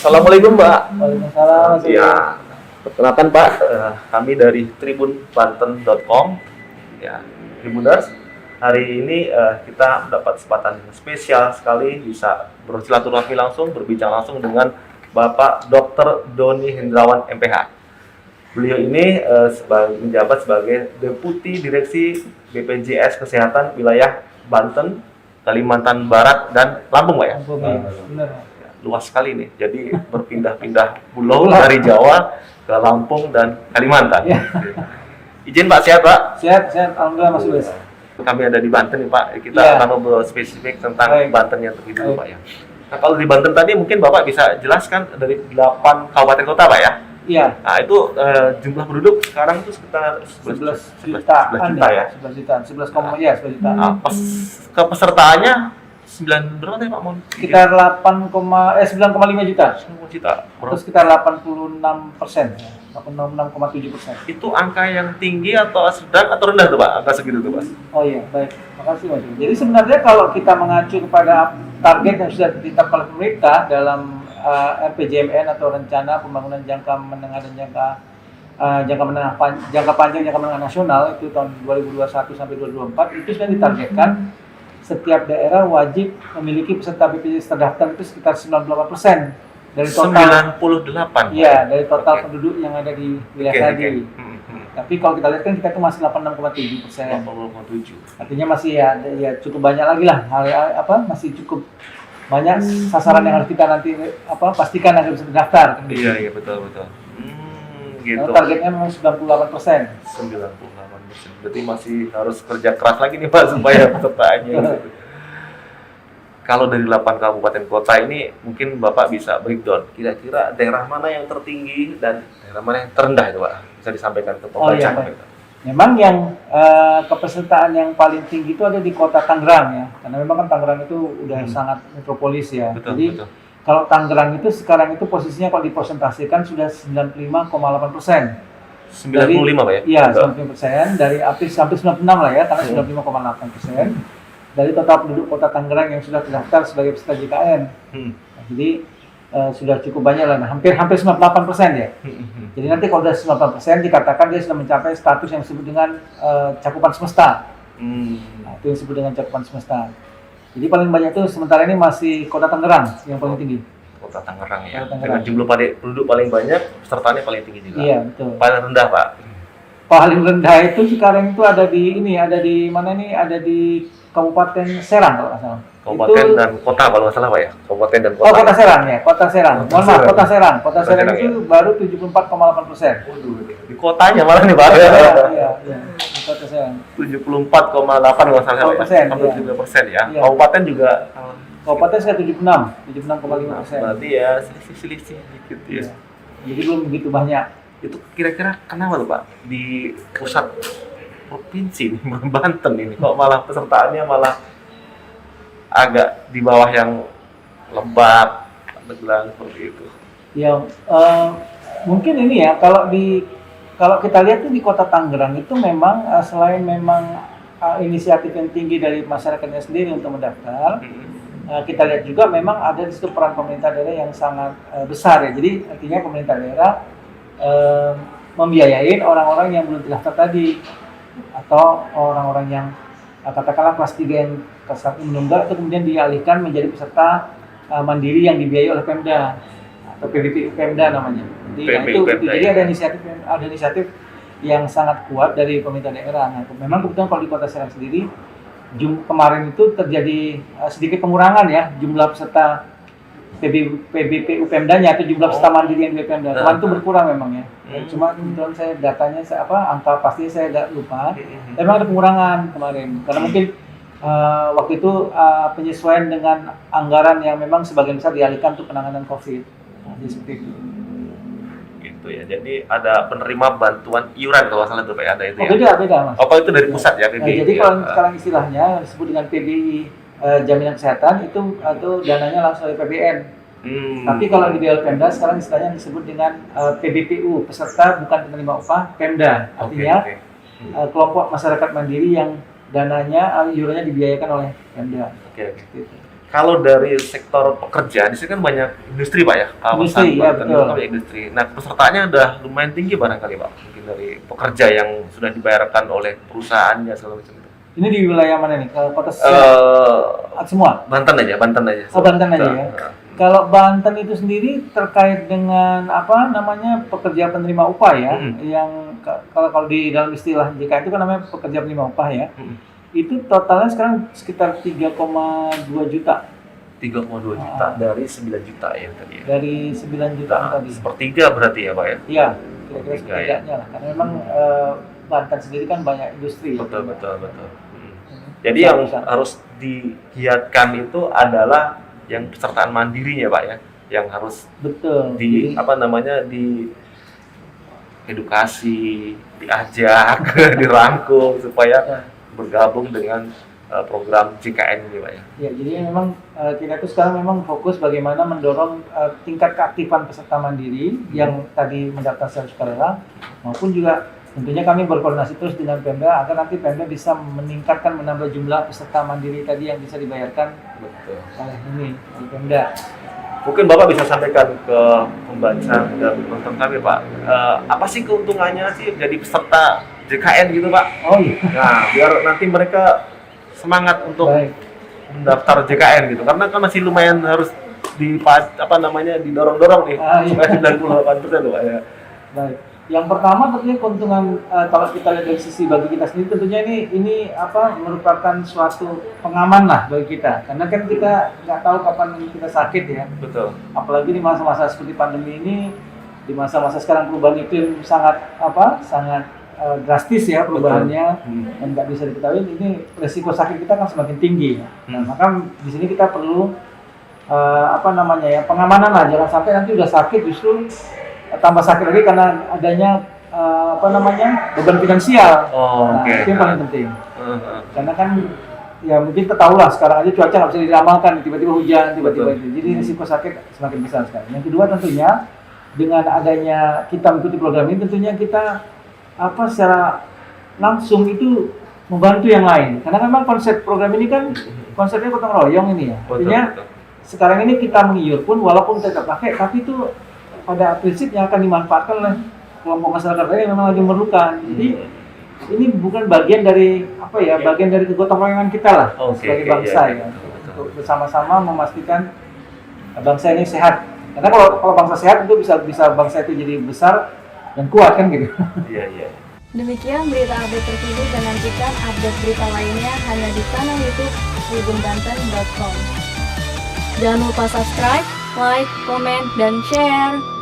Assalamualaikum Mbak. Waalaikumsalam. Ya, perkenalkan Pak, kami dari tribunbanten.com. Ya, Tribuners, hari ini kita mendapat kesempatan spesial sekali bisa bersilaturahmi langsung, berbincang langsung dengan Bapak Dr. Doni Hendrawan MPH. Beliau ini menjabat sebagai Deputi Direksi BPJS Kesehatan Wilayah Banten, Kalimantan Barat, dan Lampung, Pak ya? Benar. Luas sekali nih, jadi berpindah-pindah pulau dari Jawa ke Lampung dan Kalimantan. Ya. Izin Pak, sehat Pak? Sehat, alhamdulillah Mas Luis. Kami ada di Banten nih Pak, kita Ya. akan ngobrol spesifik tentang Baik. Banten yang terlebih dulu Pak ya. Nah kalau di Banten tadi mungkin Bapak bisa jelaskan dari 8 kabupaten kota Pak ya? Iya. Nah itu jumlah penduduk sekarang itu sekitar 11 11 jutaan juta ya? 11 jutaan, 11 juta. Nah, kepesertaannya 9 berapa tadi Pak? Sekitar 9,5 juta. 9 juta. Terus sekitar 86%, 86,7%. Itu angka yang tinggi atau sedang atau rendah tuh Pak? Angka segitu tuh Pak? Oh iya, baik. Makasih Mas. Jadi sebenarnya kalau kita mengacu kepada target yang sudah ditetapkan oleh pemerintah dalam RPJMN atau Rencana Pembangunan Jangka Menengah dan Jangka Panjang Jangka Menengah Nasional itu tahun 2021 sampai 2024 itu sudah ditargetkan setiap daerah wajib memiliki peserta BPJS terdaftar itu sekitar 98% dari total 98. iya dari total Oke. penduduk yang ada di wilayah tadi. Tapi kalau kita lihat kan kita itu masih 86,7%. 87. Artinya masih ya cukup banyak lagi lah masih cukup banyak sasaran yang harus kita nanti pastikan agar bisa terdaftar. Iya betul. Gitu. Targetnya memang 98%. 98%. Berarti masih harus kerja keras lagi nih Pak supaya pesertaannya gitu. Kalau dari 8 kabupaten kota ini mungkin Bapak bisa breakdown kira-kira daerah mana yang tertinggi dan daerah mana yang terendah itu Pak? Bisa disampaikan ke pembaca. Oh iya, baik. Memang yang kepesertaan yang paling tinggi itu ada di kota Tangerang ya. Karena memang kan Tangerang itu udah sangat metropolis ya. Jadi kalau Tangerang itu sekarang itu posisinya kalau dipresentasikan sudah 95,8%. 95 Pak ya? Iya, 95% dari hampir 96 lah ya, karena 95,8%. Dari total penduduk kota Tangerang yang sudah terdaftar sebagai peserta JKN. Nah, jadi sudah cukup banyak lah, hampir 98% ya. Jadi nanti kalau sudah 98% dikatakan dia sudah mencapai status yang disebut dengan cakupan semesta. Nah, itu yang disebut dengan cakupan semesta. Jadi paling banyak itu sementara ini masih kota Tangerang yang paling tinggi. Kota Tangerang ya. Kota Dengan Tangerang. jumlah penduduk paling banyak, pesertanya paling tinggi juga. Iya, betul. Paling rendah Pak? Paling rendah itu sekarang itu ada di mana nih? Ada di Kabupaten Serang kalau nggak salah. Kabupaten itu, dan kota kalau nggak salah Pak ya? Kabupaten dan kota. Oh, Kota Serang ya, Kota Serang. Mohon maaf, Kota Serang. Kota Serang Serang, itu baru 74,8%. Di kotanya malah nih Pak. Iya. Di Kota Serang. 74,8 kalau nggak salah Pak ya? Hampir 70% ya. Iya. Kabupaten juga Kabupaten saya 76,5%. berarti ya selisih dikit ya. Iya. Jadi belum begitu banyak. Itu kira-kira kenapa tuh Pak di pusat provinsi nih Banten ini kok malah pesertaannya malah agak di bawah yang Lebak, Pandeglang seperti itu. Ya, mungkin ini ya kalau kita lihat tuh di Kota Tangerang itu memang selain memang inisiatif yang tinggi dari masyarakatnya sendiri untuk mendaftar, kita lihat juga memang ada di situ peran pemerintah daerah yang sangat besar ya. Jadi artinya pemerintah daerah membiayain orang-orang yang belum terdaftar tadi atau orang-orang yang katakanlah kelas 3 yang menunggak itu kemudian dialihkan menjadi peserta mandiri yang dibiayai oleh Pemda atau PBPU Pemda namanya. Jadi ada inisiatif yang sangat kuat dari pemerintah daerah. Nah, memang kebetulan kalau di Kota Serang sendiri kemarin itu terjadi sedikit pengurangan ya jumlah peserta PBPU Pemdanya atau jumlah peserta mandiri yang di Pemda. Kemarin itu berkurang memang ya. Cuma kebetulan saya datanya angka pastinya saya agak lupa. Memang ada pengurangan kemarin karena mungkin waktu itu penyesuaian dengan anggaran yang memang sebagian besar dialihkan untuk penanganan COVID. Jadi seperti itu. Gitu ya. Jadi ada penerima bantuan iuran kalau salah itu Pak ada itu ya. Beda Mas. Apa itu dari pusat ya PBI? Nah, jadi kalau sekarang istilahnya disebut dengan PBI jaminan kesehatan itu atau dananya langsung dari PBN. Tapi kalau di Pemda sekarang istilahnya disebut dengan PBPU, peserta bukan penerima upah Pemda. Artinya kelompok masyarakat mandiri yang dananya iurannya dibiayakan oleh Pemda. Oke. kalau dari sektor pekerjaan, di sini kan banyak industri Pak ya, kawasan Industri, ya, Banten betul. itu kan banyak industri. Nah, pesertanya udah lumayan tinggi barangkali Pak, mungkin dari pekerja yang sudah dibayarkan oleh perusahaannya segala macam itu. Ini di wilayah mana nih? Ke kota Eh, semua? Banten aja, Banten aja. Oh, Banten aja ya. Nah, Kalau Banten itu sendiri terkait dengan apa namanya pekerja penerima upah ya, yang kalau di dalam istilah JKN itu kan namanya pekerja penerima upah ya. Itu totalnya sekarang sekitar 3,2 juta 3,2 juta dari 9 juta ya tadi ya. dari 9 juta Nah, tadi. sepertiga berarti ya Pak ya? Iya, kira-kira Sepertiga, sepertiganya lah. Karena memang Banten sendiri kan banyak industri. Betul, ya. betul, betul. Jadi yang harus digiatkan itu adalah yang pesertaan mandirinya Pak ya, yang harus Betul. di Jadi, apa namanya di edukasi, diajak, dirangkul supaya bergabung dengan program JKN ini Pak ya. ya, jadi memang kita itu sekarang memang fokus bagaimana mendorong tingkat keaktifan peserta mandiri yang tadi mendaftar secara sukarela, maupun juga tentunya kami berkoordinasi terus dengan Pemda agar nanti Pemda bisa meningkatkan menambah jumlah peserta mandiri tadi yang bisa dibayarkan Betul. oleh ini oleh Pemda. Mungkin Bapak bisa sampaikan ke pembaca dan penonton kami Pak, apa sih keuntungannya sih jadi peserta JKN gitu Pak? Oh iya. Nah, biar nanti mereka semangat untuk Baik. mendaftar JKN gitu, karena kan masih lumayan harus didorong-dorong nih, Ah, iya. supaya 98% loh Pak ya. Baik. Yang pertama tentunya keuntungan kalau kita lihat dari sisi bagi kita sendiri tentunya ini merupakan suatu pengaman lah bagi kita, karena kan kita nggak tahu kapan kita sakit ya, Betul. apalagi di masa-masa seperti pandemi ini, di masa-masa sekarang perubahan iklim sangat drastis ya perubahannya, dan nggak bisa diketahui, ini resiko sakit kita kan semakin tinggi. Nah, maka di sini kita perlu pengamanan lah, jangan sampai nanti udah sakit justru tambah sakit lagi karena adanya beban finansial. Oh, Nah, oke. itu yang paling penting. Karena kan ya mungkin ketahui lah sekarang aja cuaca nggak bisa diramalkan, tiba-tiba hujan, tiba-tiba itu. Jadi risiko sakit semakin besar sekarang. Yang kedua tentunya dengan adanya kita mengikuti program ini, tentunya kita secara langsung itu membantu yang lain. Karena memang konsep program ini kan konsepnya gotong royong ini ya. Artinya sekarang ini kita mengiur pun walaupun kita tidak pakai, tapi itu pada prinsipnya akan dimanfaatkan oleh kelompok masyarakat lain yang memang lagi memerlukan. Jadi ini bukan bagian dari bagian dari kegotong royongan kita lah sebagai bangsa ya. Untuk bersama-sama memastikan bangsa ini sehat. Karena kalau bangsa sehat itu bisa bangsa itu jadi besar dan kuat kan gitu. Iya. Demikian berita update terkini, dan nantikan update berita lainnya hanya di kanal YouTube tribunbanten.com. Jangan lupa subscribe, like, komen, dan share.